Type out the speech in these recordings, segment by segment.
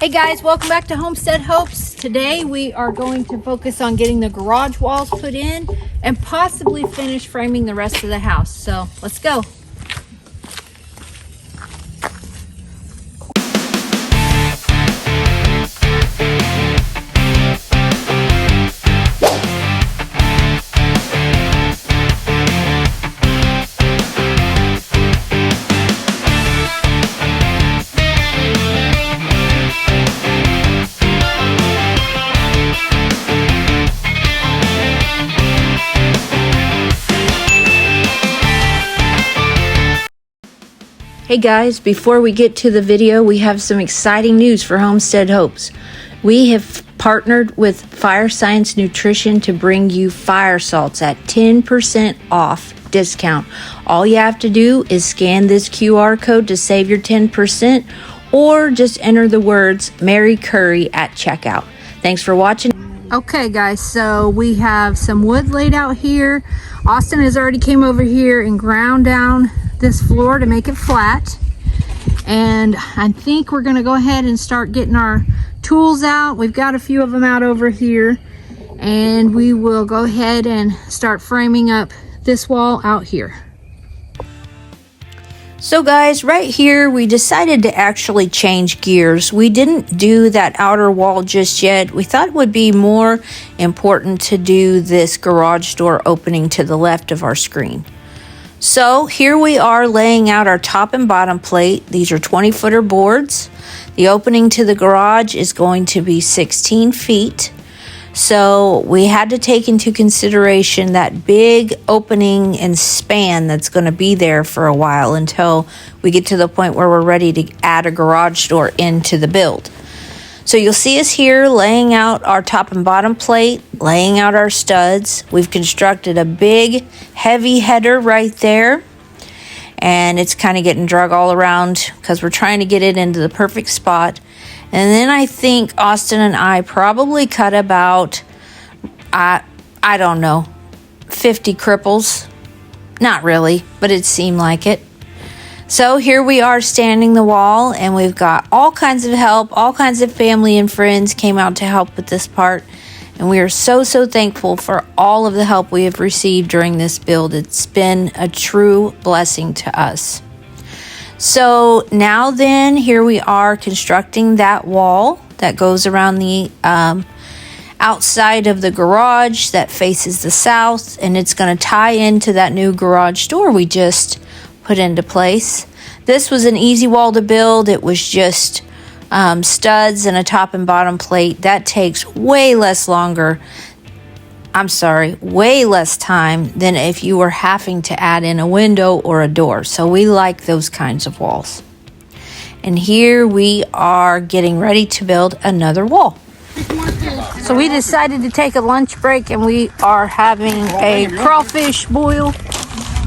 Hey guys, welcome back to Homestead Hopes. Today we are going to focus on getting the garage walls put in and possibly finish framing the rest of the house. So let's go. Hey guys, before we get to the video, we have some exciting news for Homestead Hopes. We have partnered with Fire Science Nutrition to bring you fire salts at 10% off discount. All you have to do is scan this QR code to save your 10% or just enter the words Mary Curry at checkout. Thanks for watching. Okay guys, so we have some wood laid out here. Austin has already came over here and ground down this floor to make it flat, and I think we're going to go ahead and start getting our tools out. We've got a few of them out over here, and we will go ahead and start framing up this wall out here. So guys, right here we decided to actually change gears. We didn't do that outer wall just yet. We thought it would be more important to do this garage door opening to the left of our screen. So here we are laying out our top and bottom plate. These are 20-footer boards. The opening to the garage is going to be 16 feet. So we had to take into consideration that big opening and span that's going to be there for a while until we get to the point where we're ready to add a garage door into the build. So you'll see us here laying out our top and bottom plate, laying out our studs. We've constructed a big, heavy header right there. And it's kind of getting drug all around because we're trying to get it into the perfect spot. And then I think Austin and I probably cut about, I don't know, 50 cripples. Not really, but it seemed like it. So here we are standing the wall, and we've got all kinds of help. All kinds of family and friends came out to help with this part. And we are so thankful for all of the help we have received during this build. It's been a true blessing to us. So now then, here we are constructing that wall that goes around the outside of the garage that faces the south. And it's going to tie into that new garage door we just put into place. This was an easy wall to build. It was just studs and a top and bottom plate. That takes way less time than if you were having to add in a window or a door. So we like those kinds of walls. And here we are getting ready to build another wall. So we decided to take a lunch break, and we are having a crawfish boil.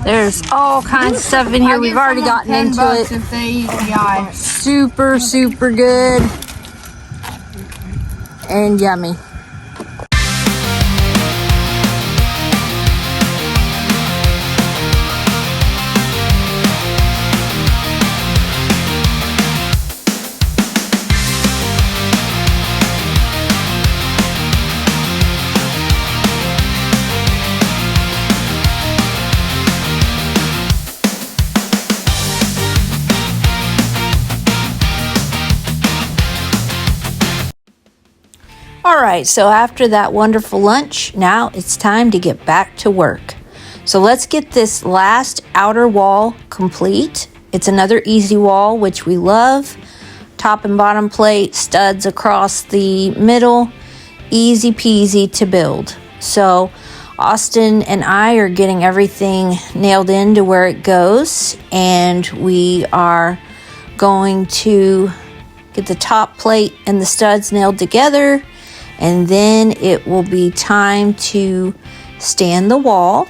There's all kinds of stuff in here. We've already gotten into it. If they eat the eye. Super good and yummy. All right, so after that wonderful lunch, now it's time to get back to work. So let's get this last outer wall complete. It's another easy wall, which we love. Top and bottom plate, studs across the middle, easy peasy to build. So Austin and I are getting everything nailed in to where it goes, and we are going to get the top plate and the studs nailed together. And then it will be time to stand the wall.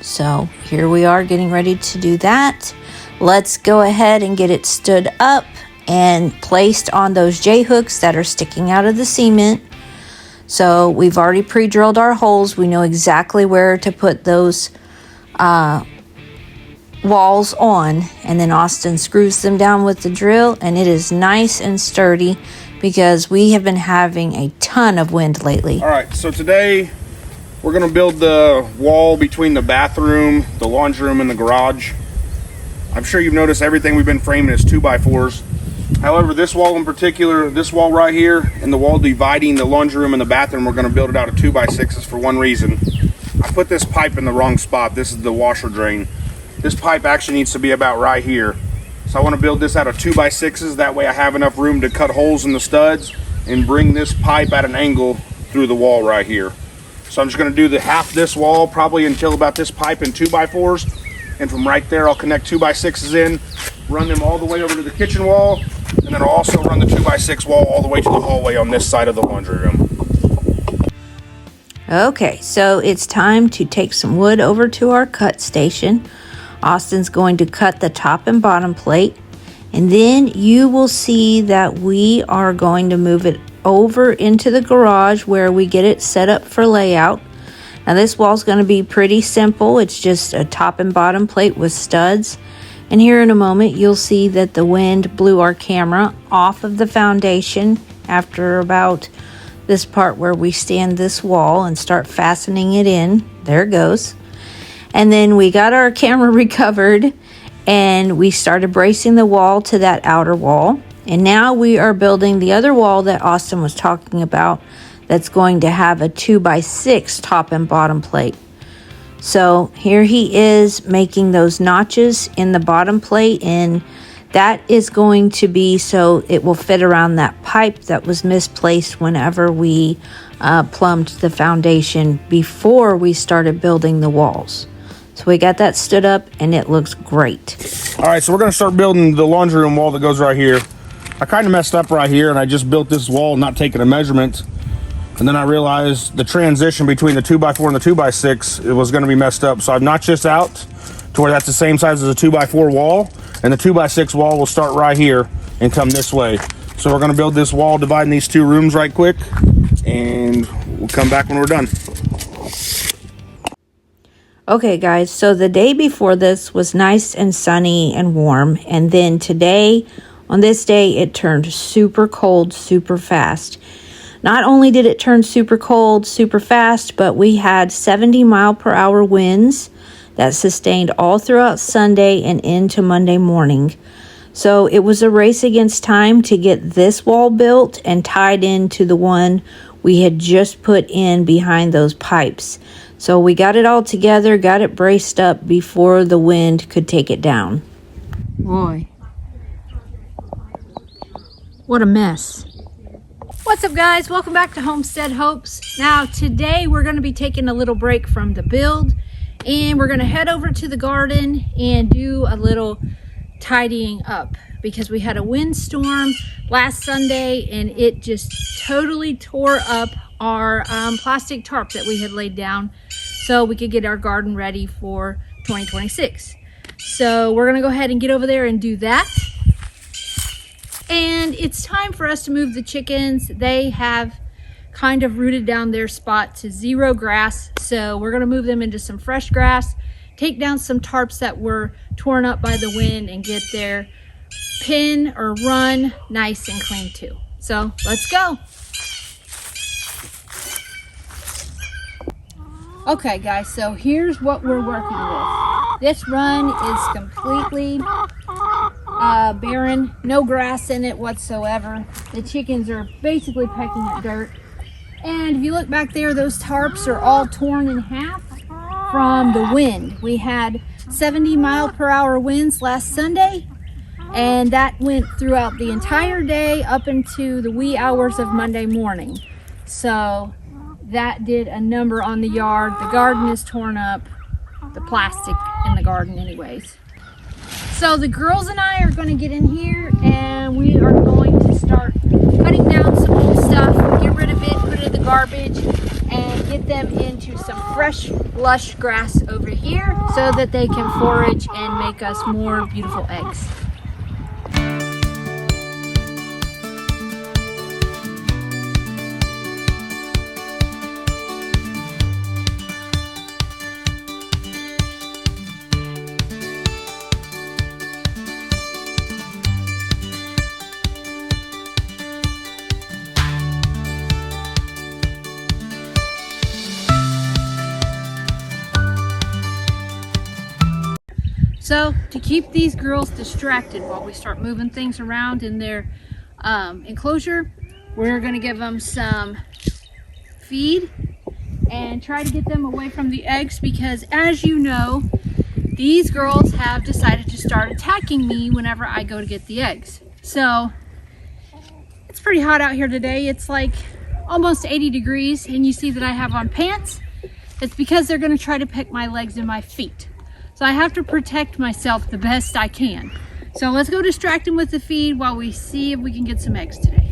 So here we are getting ready to do that. Let's go ahead and get it stood up and placed on those J-hooks that are sticking out of the cement. So we've already pre-drilled our holes. We know exactly where to put those walls on, and then Austin screws them down with the drill, and it is nice and sturdy because we have been having a ton of wind lately. All right, so today we're gonna build the wall between the bathroom, the laundry room, and the garage. I'm sure you've noticed everything we've been framing is 2x4s. However, this wall in particular, this wall right here, and the wall dividing the laundry room and the bathroom, we're gonna build it out of 2x6s for one reason. I put this pipe in the wrong spot. This is the washer drain. This pipe actually needs to be about right here. So I want to build this out of 2x6s. That way I have enough room to cut holes in the studs and bring this pipe at an angle through the wall right here. So I'm just going to do the half this wall probably until about this pipe in 2x4s. And from right there, I'll connect 2x6s in, run them all the way over to the kitchen wall. And then I'll also run the 2x6 wall all the way to the hallway on this side of the laundry room. Okay, so it's time to take some wood over to our cut station. Austin's going to cut the top and bottom plate, and then you will see that we are going to move it over into the garage where we get it set up for layout. Now this wall is going to be pretty simple. It's just a top and bottom plate with studs, and here in a moment you'll see that the wind blew our camera off of the foundation after about this part where we stand this wall and start fastening it in. There it goes. And then we got our camera recovered and we started bracing the wall to that outer wall. And now we are building the other wall that Austin was talking about that's going to have a 2x6 top and bottom plate. So here he is making those notches in the bottom plate, and that is going to be so it will fit around that pipe that was misplaced whenever we plumbed the foundation before we started building the walls. So we got that stood up and it looks great. All right, so we're gonna start building the laundry room wall that goes right here. I kind of messed up right here and I just built this wall not taking a measurement. And then I realized the transition between the 2x4 and the 2x6, it was gonna be messed up. So I've notched this out to where that's the same size as a 2x4 wall. And the 2x6 wall will start right here and come this way. So we're gonna build this wall dividing these two rooms right quick, and we'll come back when we're done. Okay guys, so the day before this was nice and sunny and warm, and then today, on this day, it turned super cold super fast. Not only did it turn super cold super fast, but we had 70-mile-per-hour winds that sustained all throughout Sunday and into Monday morning. So it was a race against time to get this wall built and tied into the one we had just put in behind those pipes. So we got it all together, got it braced up before the wind could take it down. Boy, what a mess. What's up guys, welcome back to Homestead Hopes. Now today we're going to be taking a little break from the build, and we're going to head over to the garden and do a little tidying up because we had a windstorm last Sunday and it just totally tore up our plastic tarp that we had laid down so we could get our garden ready for 2026. So we're gonna go ahead and get over there and do that. And it's time for us to move the chickens. They have kind of rooted down their spot to zero grass, so we're gonna move them into some fresh grass, take down some tarps that were torn up by the wind, and get their pen or run nice and clean too. So let's go. Okay guys, so here's what we're working with. This run is completely barren, no grass in it whatsoever. The chickens are basically pecking at dirt. And if you look back there, those tarps are all torn in half from the wind. We had 70-mile-per-hour winds last Sunday, and that went throughout the entire day up into the wee hours of Monday morning. So that did a number on the yard. The garden is torn up, the plastic in the garden anyways. So the girls and I are going to get in here and we are going to start cutting down some old stuff, get rid of it, put it in the garbage, and get them into some fresh, lush grass over here so that they can forage and make us more beautiful eggs. So to keep these girls distracted while we start moving things around in their enclosure, we're going to give them some feed and try to get them away from the eggs, because as you know, these girls have decided to start attacking me whenever I go to get the eggs. So it's pretty hot out here today. It's like almost 80 degrees, and you see that I have on pants. It's because they're going to try to pick my legs and my feet. So I have to protect myself the best I can. So let's go distract them with the feed while we see if we can get some eggs today.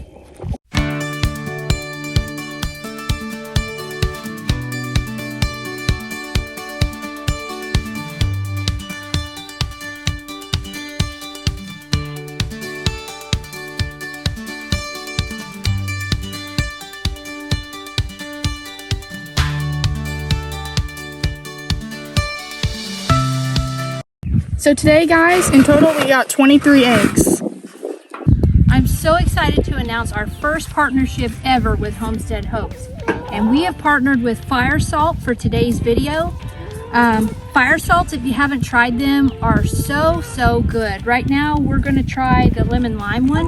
So today, guys, in total we got 23 eggs. I'm so excited to announce our first partnership ever with Homestead Hopes. And we have partnered with Fire Salt for today's video. Fire salts, if you haven't tried them, are so good. Right now, we're gonna try the lemon lime one.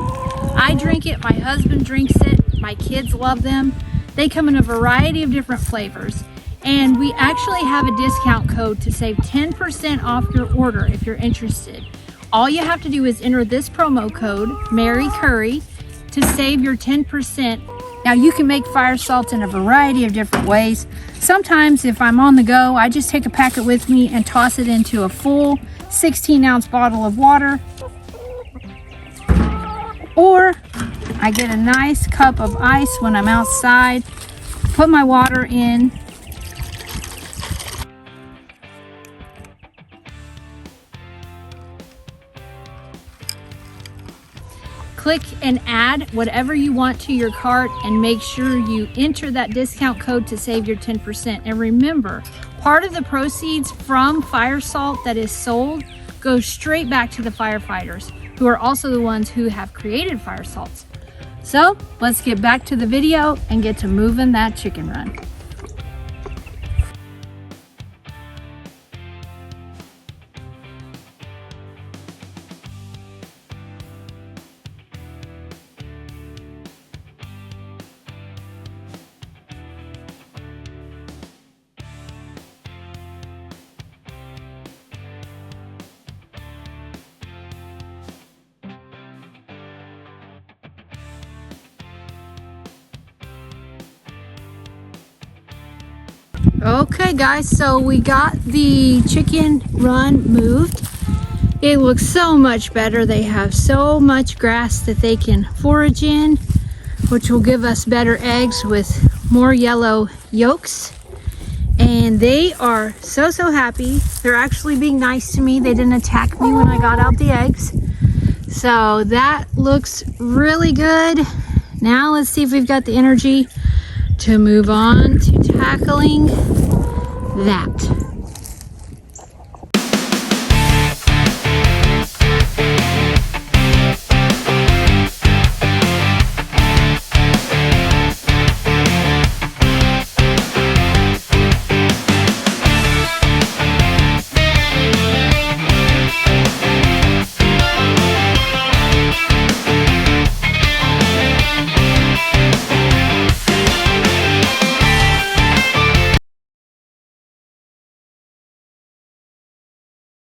I drink it, my husband drinks it, my kids love them. They come in a variety of different flavors. And we actually have a discount code to save 10% off your order if you're interested. All you have to do is enter this promo code, Mary Curry, to save your 10%. Now you can make fire salts in a variety of different ways. Sometimes if I'm on the go, I just take a packet with me and toss it into a full 16-ounce bottle of water. Or I get a nice cup of ice when I'm outside, put my water in, click and add whatever you want to your cart, and make sure you enter that discount code to save your 10%. And remember, part of the proceeds from fire salt that is sold goes straight back to the firefighters, who are also the ones who have created fire salts. So let's get back to the video and get to moving that chicken run. Okay guys, so we got the chicken run moved. It looks so much better. They have so much grass that they can forage in, which will give us better eggs with more yellow yolks. And they are so happy. They're actually being nice to me. They didn't attack me when I got out the eggs. So that looks really good. Now let's see if we've got the energy to move on to tackling that.